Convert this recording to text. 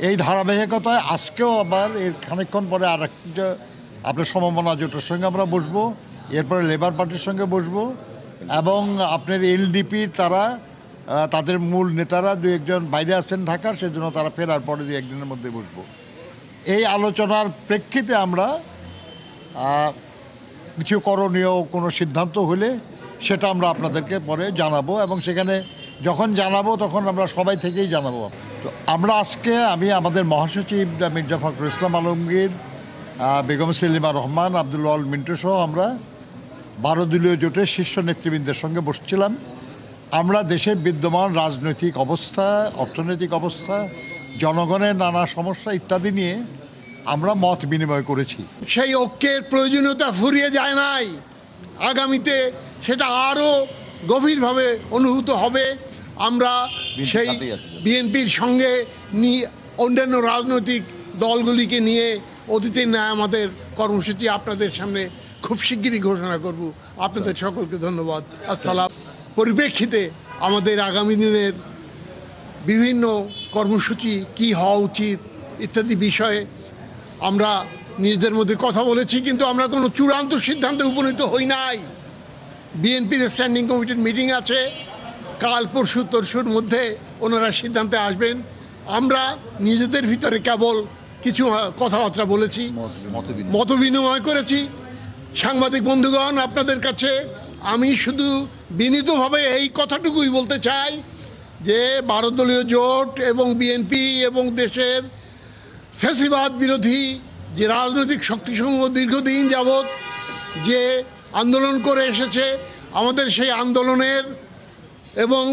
এই ধারাবাহিকতায় আজকেও আবার এর খানিকক্ষণ পরে আর একটা আপনার সমমনা জোটের সঙ্গে আমরা বসবো, এরপরে লেবার পার্টির সঙ্গে বসবো এবং আপনার এলডিপির তাদের মূল নেতারা দু একজন বাইরে আছেন ঢাকার, সেজন্য তারা ফেরার পরে দু একদিনের মধ্যে বসবো। এই আলোচনার প্রেক্ষিতে আমরা কিছু করণীয় কোনো সিদ্ধান্ত হলে সেটা আমরা আপনাদেরকে পরে জানাবো এবং সেখানে যখন জানাবো তখন আমরা সবাই থেকেই জানাবো। তো আমরা আজকে আমাদের মহাসচিব মির্জা ফখরুল ইসলাম আলমগীর, বেগম সেলিমা রহমান, আব্দুল আল মিন্টু সহ আমরা 12 দলীয় জোটের শীর্ষ নেতৃবৃন্দের সঙ্গে বসছিলাম। আমরা দেশের বিদ্যমান রাজনৈতিক অবস্থা, অর্থনৈতিক অবস্থা, জনগণের নানা সমস্যা ইত্যাদি নিয়ে আমরা মত বিনিময় করেছি। সেই ঐক্যের প্রয়োজনীয়তা ফুরিয়ে যায় নাই, আগামীতে সেটা আরও গভীরভাবে অনুভূত হবে। আমরা সেই বিএনপির সঙ্গে অন্যান্য রাজনৈতিক দলগুলিকে নিয়ে অতীতের ন্যায় আমাদের কর্মসূচি আপনাদের সামনে খুব শিগগিরই ঘোষণা করব। আপনাদের সকলকে ধন্যবাদ। আসসালাম। পরিপ্রেক্ষিতে আমাদের আগামী দিনের বিভিন্ন কর্মসূচি কি হওয়া উচিত ইত্যাদি বিষয়ে আমরা নিজেদের মধ্যে কথা বলেছি, কিন্তু আমরা কোনো চূড়ান্ত সিদ্ধান্তে উপনীত হই নাই। বিএনপির স্ট্যান্ডিং কমিটির মিটিং আছে, কাল পরশু তরশুর মধ্যে ওনারা সিদ্ধান্তে আসবেন। আমরা নিজেদের ভিতরে কেবল কিছু কথাবার্তা বলেছি, মত বিনিময় করেছি। সাংবাদিক বন্ধুগণ, আপনাদের কাছে আমি শুধু বিনীতভাবে এই কথাটুকুই বলতে চাই যে 12 দলীয় জোট এবং বিএনপি এবং দেশের ফ্যাসিবাদ বিরোধী যে রাজনৈতিক শক্তিসমূহ দীর্ঘদিন যাবৎ যে আন্দোলন করে এসেছে, আমাদের সেই আন্দোলনের এবং